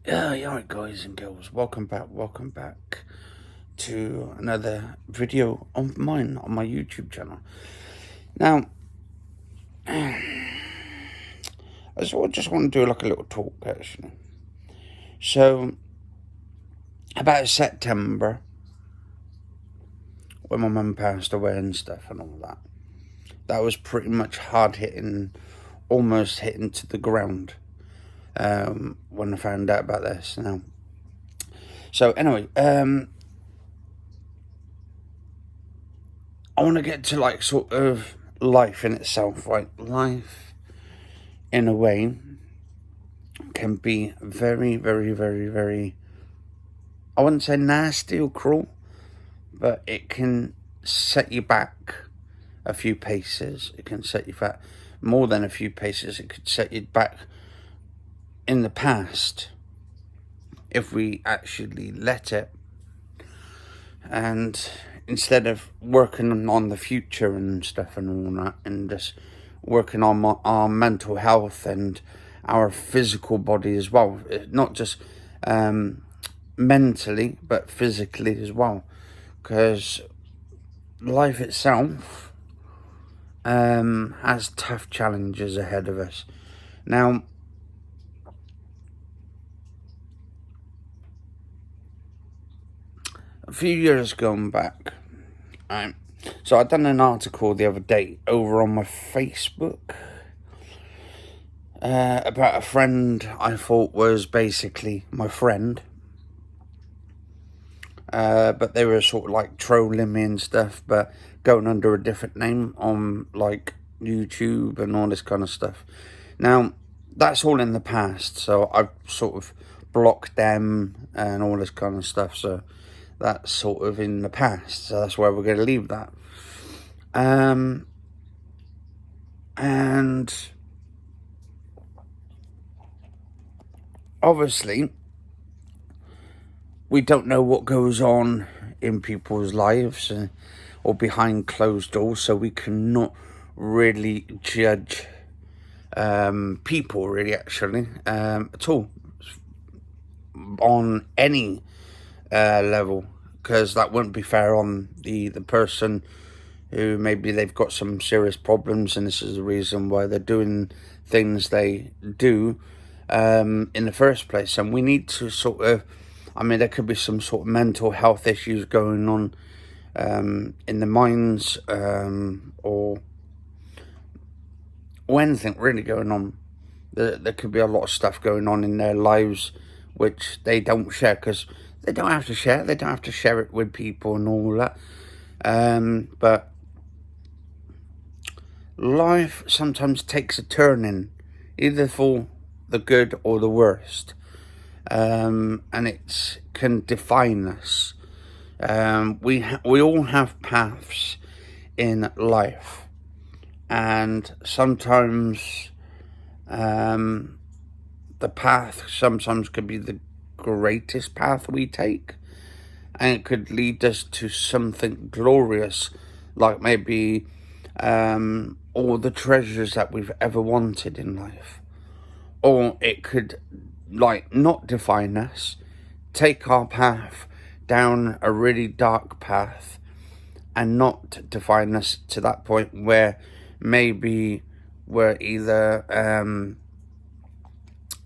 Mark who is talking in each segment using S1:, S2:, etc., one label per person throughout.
S1: Yeah, alright guys and girls, welcome back to another video of mine on my YouTube channel. Now, I just want to do like a little talk actually. So, about September, when my mum passed away and stuff and all that, that was pretty much hard hitting, almost hitting to the ground when I found out about this. Now, so anyway, I want to get to like sort of life in itself, right? Life, in a way, can be very, very, very, very, I wouldn't say nasty or cruel, but it can set you back a few paces. It can set you back more than a few paces. It could set you back in the past if we actually let it. And instead of working on the future and stuff and all that, and just working on our mental health and our physical body as well, not just mentally but physically as well, because life itself has tough challenges ahead of us. Now, a few years going back, so I done an article the other day over on my Facebook about a friend I thought was basically my friend, but they were sort of like trolling me and stuff, but going under a different name on like YouTube and all this kind of stuff. Now, that's all in the past, so I've sort of blocked them and all this kind of stuff, so that's sort of in the past, so that's where we're going to leave that. And obviously, we don't know what goes on in people's lives or behind closed doors, so we cannot really judge people, really, actually, at all, on any level, because that wouldn't be fair on the person who maybe they've got some serious problems, and this is the reason why they're doing things they do in the first place. And we need to sort of, I mean, there could be some sort of mental health issues going on in the minds, or anything really going on. There could be a lot of stuff going on in their lives which they don't share, because they don't have to share. They don't have to share it with people and all that. But life sometimes takes a turning, either for the good or the worst. And it can define us. We all have paths in life, and sometimes the path sometimes could be the greatest path we take, and it could lead us to something glorious, like maybe all the treasures that we've ever wanted in life. Or it could, like, not define us, take our path down a really dark path, and not define us to that point where maybe we're either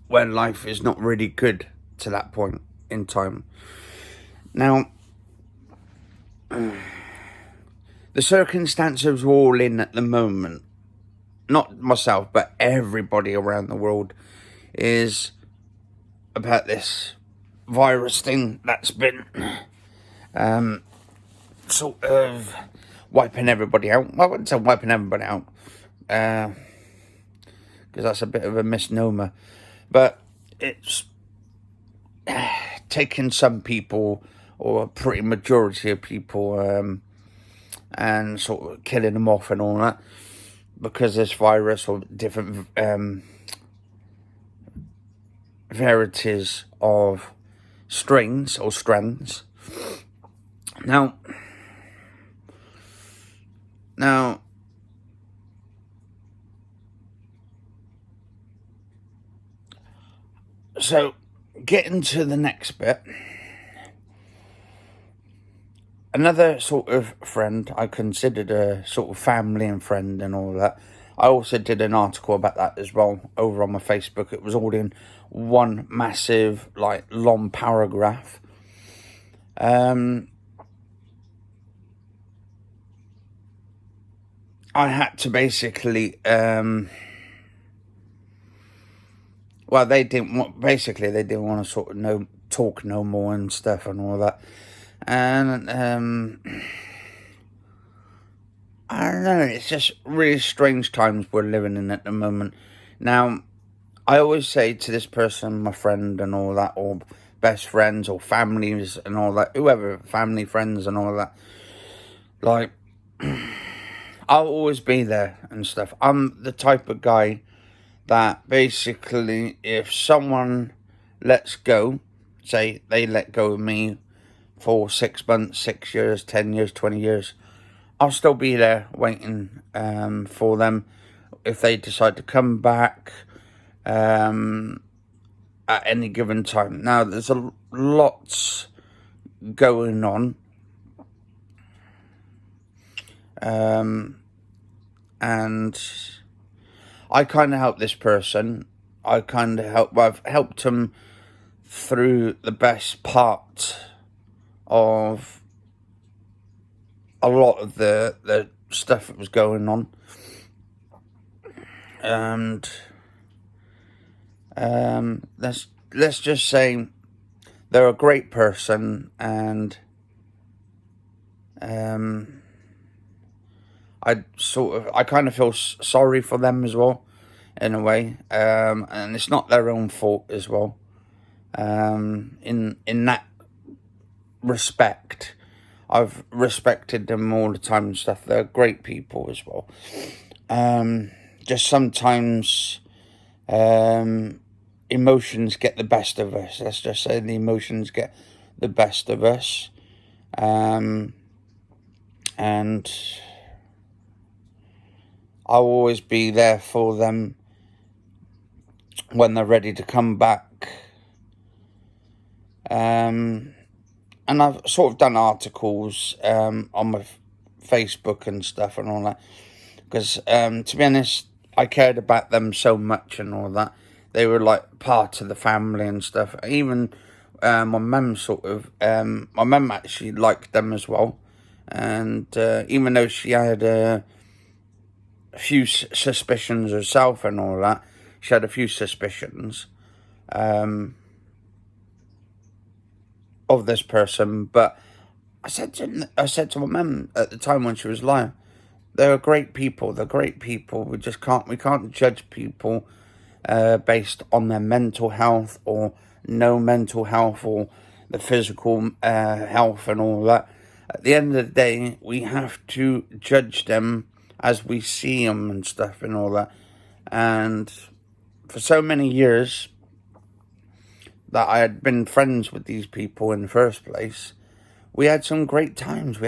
S1: when life is not really good to that point in time. Now, the circumstances we're all in at the moment, not myself, but everybody around the world, is about this virus thing that's been sort of wiping everybody out. Well, I wouldn't say wiping everybody out, because that's a bit of a misnomer, but it's taking some people, or a pretty majority of people, and sort of killing them off and all that, because this virus or different varieties of strains or strands. Now, so getting to the next bit, another sort of friend I considered a sort of family and friend and all that. I also did an article about that as well over on my Facebook. It was all in one massive, like, long paragraph. I had to basically, well, they didn't want, basically, they didn't want to sort of talk no more and stuff and all that. And, I don't know, it's just really strange times we're living in at the moment. Now, I always say to this person, my friend and all that, or best friends or families and all that, whoever, family, friends and all that, like, I'll always be there and stuff. I'm the type of guy that basically, if someone lets go, say they let go of me for 6 months, 6 years, 10 years, 20 years, I'll still be there waiting for them if they decide to come back at any given time. Now, there's a lot going on. And I kind of helped this person. I've helped him through the best part of a lot of the stuff that was going on. And let's just say they're a great person, and I kind of feel sorry for them as well, in a way, and it's not their own fault as well. In that respect, I've respected them all the time and stuff. They're great people as well. Just sometimes, emotions get the best of us. Let's just say the emotions get the best of us, and I'll always be there for them when they're ready to come back. And I've sort of done articles on my Facebook and stuff and all that, because to be honest, I cared about them so much and all that. They were like part of the family and stuff. Even my mum my mum actually liked them as well. And even though she had a few suspicions herself and all that, she had a few suspicions of this person. But I said to my mum at the time when she was lying, they're great people. They're great people. We can't judge people based on their mental health or no mental health or the physical health and all that. At the end of the day, we have to judge them as we see them and stuff and all that. And for so many years that I had been friends with these people in the first place, we had some great times.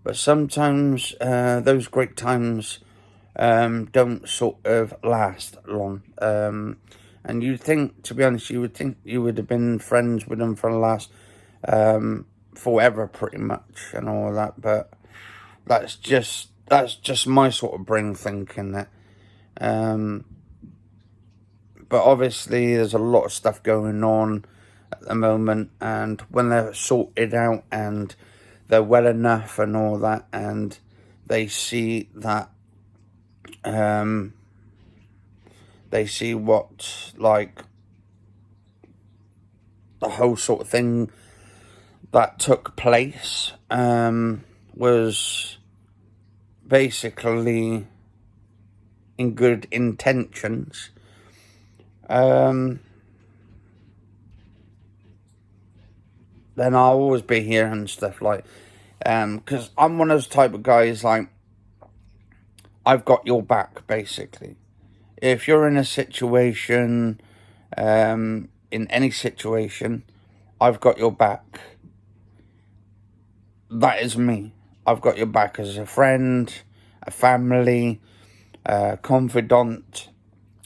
S1: But sometimes those great times don't sort of last long. And you think, to be honest, you would think you would have been friends with them for the last forever, pretty much, and all that. But that's just my sort of brain thinking that. But obviously, there's a lot of stuff going on at the moment, and when they're sorted out and they're well enough and all that, and they see that, they see what, like, the whole sort of thing that took place was basically in good intentions. Then I'll always be here and stuff, like, because I'm one of those type of guys, like, I've got your back, basically. If you're in a situation, in any situation, I've got your back. That is me. I've got your back as a friend, a family, confidant,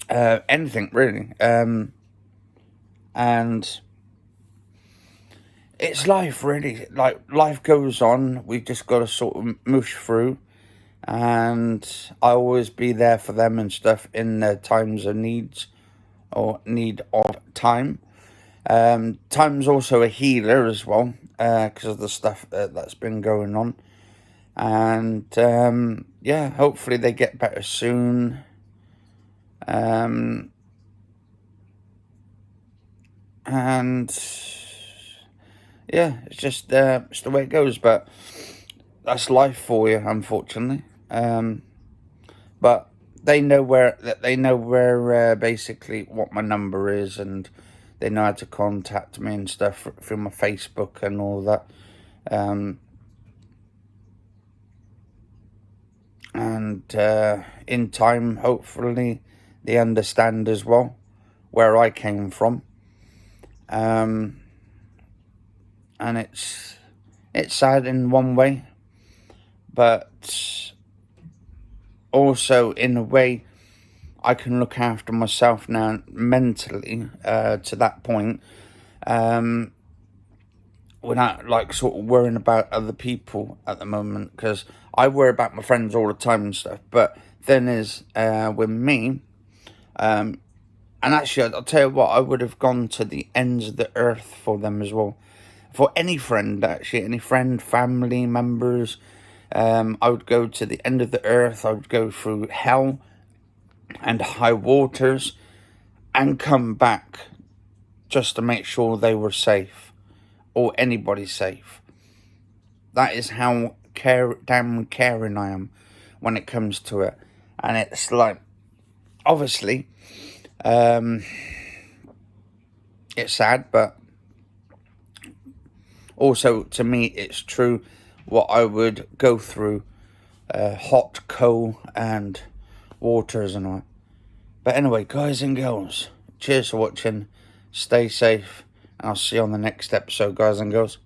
S1: anything really. And it's life, really. Like, life goes on. We just got to sort of mush through. And I always be there for them and stuff in their times of needs or need of time. Time's also a healer as well, because of the stuff that's been going on. And yeah, hopefully they get better soon. And yeah, it's just it's the way it goes. But that's life for you, unfortunately. But they know where basically what my number is, and they know how to contact me and stuff through my Facebook and all that. And in time, hopefully, they understand as well where I came from. And it's sad in one way, but also in a way I can look after myself now mentally to that point, without like sort of worrying about other people at the moment, because I worry about my friends all the time and stuff. But then is with me, and actually I'll tell you what, I would have gone to the ends of the earth for them as well. For any friend, actually, any friend, family members, I would go to the end of the earth. I would go through hell and high waters and come back just to make sure they were safe, or anybody safe. That is how damn caring I am when it comes to it. And it's like, obviously, it's sad, but also to me it's true what I would go through, hot, coal and waters and all. But anyway, guys and girls, cheers for watching, stay safe, and I'll see you on the next episode, guys and girls.